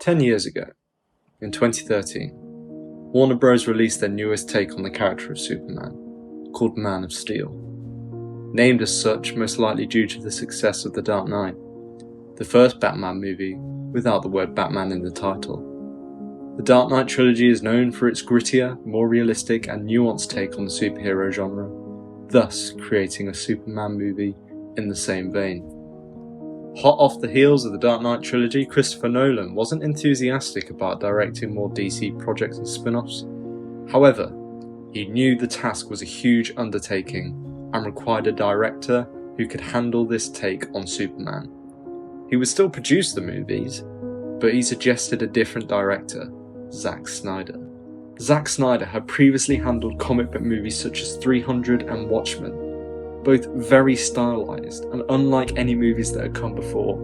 10 years ago, in 2013, Warner Bros. Released their newest take on the character of Superman, called Man of Steel. Named as such most likely due to the success of The Dark Knight, the first Batman movie without the word Batman in the title. The Dark Knight trilogy is known for its grittier, more realistic and nuanced take on the superhero genre, thus creating a Superman movie in the same vein. Hot off the heels of the Dark Knight trilogy, Christopher Nolan wasn't enthusiastic about directing more DC projects and spin-offs. However, he knew the task was a huge undertaking and required a director who could handle this take on Superman. He would still produce the movies, but he suggested a different director, Zack Snyder. Zack Snyder had previously handled comic book movies such as 300 and Watchmen, both very stylized and unlike any movies that had come before.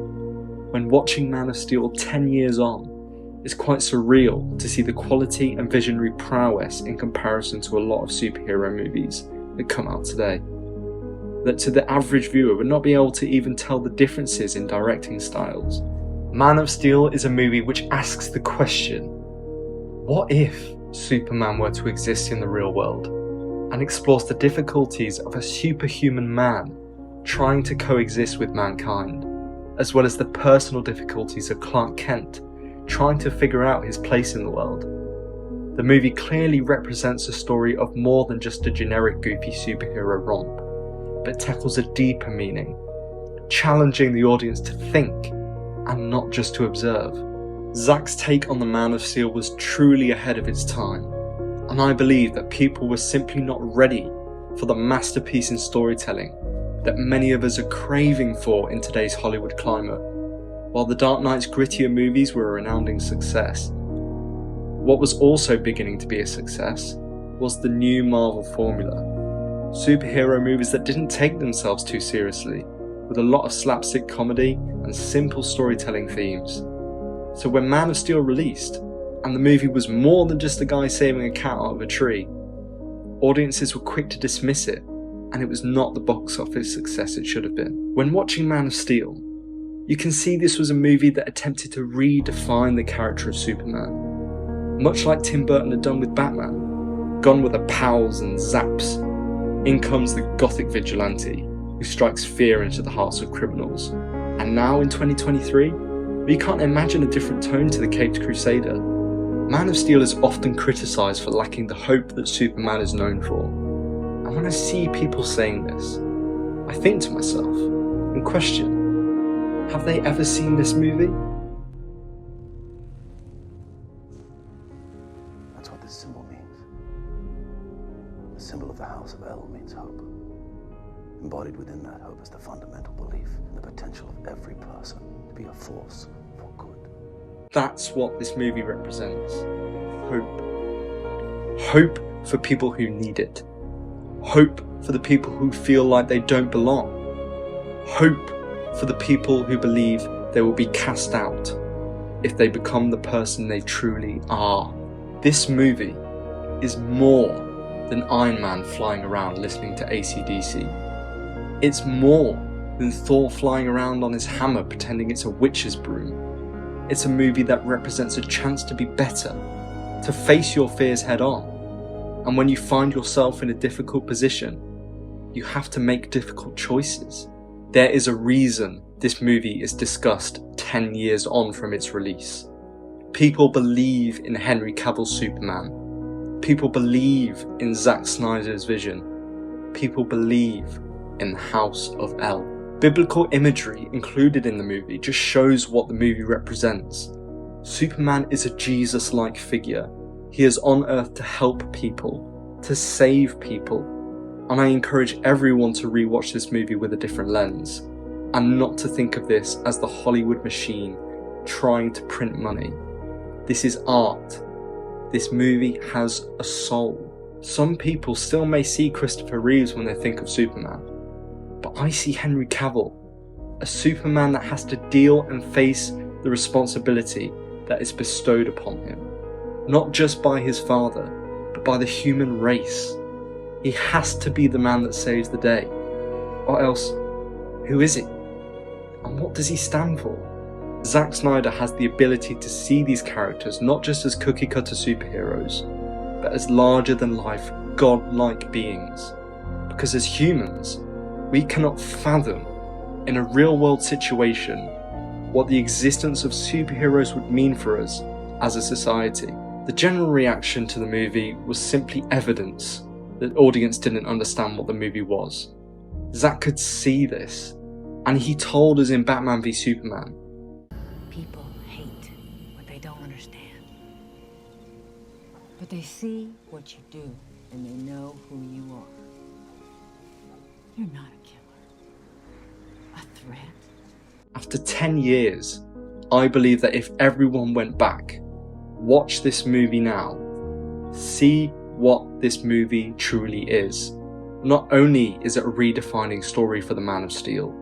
When watching Man of Steel 10 years on, it's quite surreal to see the quality and visionary prowess in comparison to a lot of superhero movies that come out today. That to the average viewer would not be able to even tell the differences in directing styles. Man of Steel is a movie which asks the question, what if Superman were to exist in the real world? And explores the difficulties of a superhuman man trying to coexist with mankind, as well as the personal difficulties of Clark Kent trying to figure out his place in the world. The movie clearly represents a story of more than just a generic goofy superhero romp, but tackles a deeper meaning, challenging the audience to think and not just to observe. Zack's take on the Man of Steel was truly ahead of its time, and I believe that people were simply not ready for the masterpiece in storytelling that many of us are craving for in today's Hollywood climate. While The Dark Knight's grittier movies were a resounding success, what was also beginning to be a success was the new Marvel formula. Superhero movies that didn't take themselves too seriously, with a lot of slapstick comedy and simple storytelling themes. So when Man of Steel released, and the movie was more than just a guy saving a cat out of a tree, audiences were quick to dismiss it, and it was not the box office success it should have been. When watching Man of Steel, you can see this was a movie that attempted to redefine the character of Superman. Much like Tim Burton had done with Batman, gone with the pows and zaps, in comes the gothic vigilante who strikes fear into the hearts of criminals. And now in 2023, we can't imagine a different tone to the Caped Crusader. Man of Steel is often criticised for lacking the hope that Superman is known for. And when I see people saying this, I think to myself and question, have they ever seen this movie? That's what this symbol means. The symbol of the House of El means hope. Embodied within that hope is the fundamental belief in the potential of every person to be a force for good. That's what this movie represents. Hope. Hope for people who need it. Hope for the people who feel like they don't belong. Hope for the people who believe they will be cast out if they become the person they truly are. This movie is more than Iron Man flying around listening to AC/DC. It's more than Thor flying around on his hammer pretending it's a witch's broom. It's a movie that represents a chance to be better, to face your fears head on. And when you find yourself in a difficult position, you have to make difficult choices. There is a reason this movie is discussed 10 years on from its release. People believe in Henry Cavill's Superman. People believe in Zack Snyder's vision. People believe in the House of El. Biblical imagery included in the movie just shows what the movie represents. Superman is a Jesus-like figure. He is on earth to help people, to save people, and I encourage everyone to rewatch this movie with a different lens, and not to think of this as the Hollywood machine trying to print money. This is art. This movie has a soul. Some people still may see Christopher Reeves when they think of Superman, but I see Henry Cavill, a Superman that has to deal and face the responsibility that is bestowed upon him, not just by his father, but by the human race. He has to be the man that saves the day, or else, who is he? And what does he stand for? Zack Snyder has the ability to see these characters not just as cookie-cutter superheroes, but as larger-than-life, godlike beings. Because as humans, we cannot fathom, in a real-world situation, what the existence of superheroes would mean for us as a society. The general reaction to the movie was simply evidence that the audience didn't understand what the movie was. Zack could see this, and he told us in Batman v Superman, people hate what they don't understand. But they see what you do, and they know who you are. You're not a killer. A threat. after 10 years, I believe that if everyone went back, watch this movie now, see what this movie truly is. Not only is it a redefining story for the Man of Steel,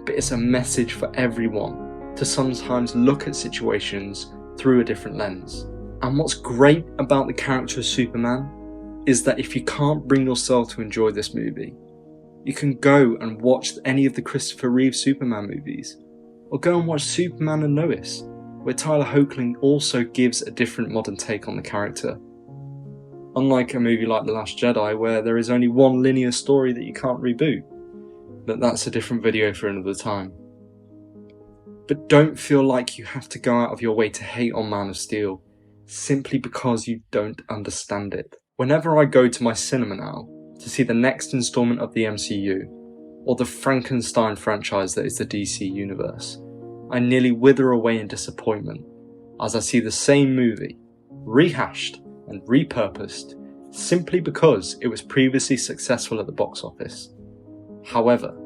but it's a message for everyone to sometimes look at situations through a different lens. And what's great about the character of Superman is that if you can't bring yourself to enjoy this movie, you can go and watch any of the Christopher Reeve Superman movies, or go and watch Superman and Lois, where Tyler Hoechlin also gives a different modern take on the character. Unlike a movie like The Last Jedi, where there is only one linear story that you can't reboot. But that's a different video for another time. But don't feel like you have to go out of your way to hate on Man of Steel, simply because you don't understand it. Whenever I go to my cinema now to see the next installment of the MCU, or the Frankenstein franchise that is the DC universe, I nearly wither away in disappointment as I see the same movie, rehashed and repurposed, simply because it was previously successful at the box office. However,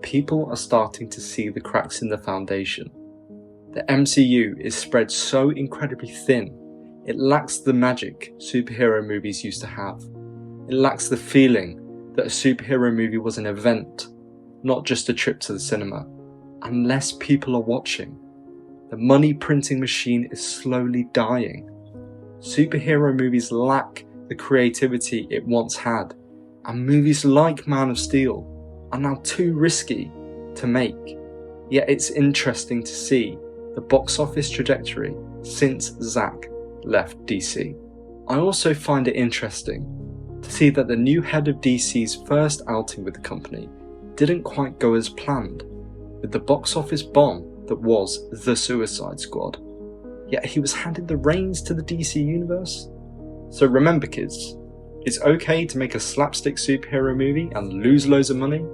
people are starting to see the cracks in the foundation. The MCU is spread so incredibly thin, it lacks the magic superhero movies used to have. It lacks the feeling that a superhero movie was an event, not just a trip to the cinema. Unless people are watching, the money printing machine is slowly dying. Superhero movies lack the creativity it once had, and movies like Man of Steel are now too risky to make. Yet it's interesting to see the box office trajectory since Zack left DC. I also find it interesting to see that the new head of DC's first outing with the company didn't quite go as planned, with the box office bomb that was The Suicide Squad. Yet he was handed the reins to the DC universe. So remember kids, it's okay to make a slapstick superhero movie and lose loads of money,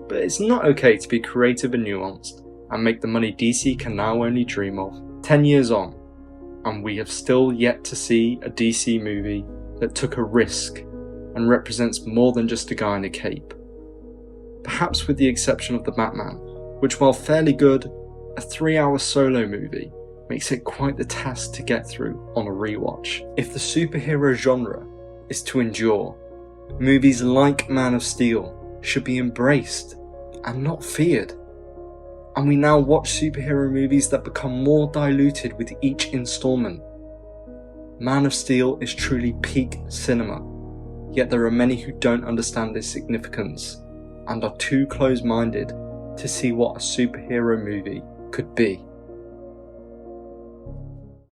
but it's not okay to be creative and nuanced and make the money DC can now only dream of. 10 years on, and we have still yet to see a DC movie that took a risk and represents more than just a guy in a cape. Perhaps with the exception of The Batman, which while fairly good, a 3-hour solo movie makes it quite the task to get through on a rewatch. If the superhero genre is to endure, movies like Man of Steel should be embraced and not feared. And we now watch superhero movies that become more diluted with each installment. Man of Steel is truly peak cinema, yet there are many who don't understand its significance and are too close-minded to see what a superhero movie could be.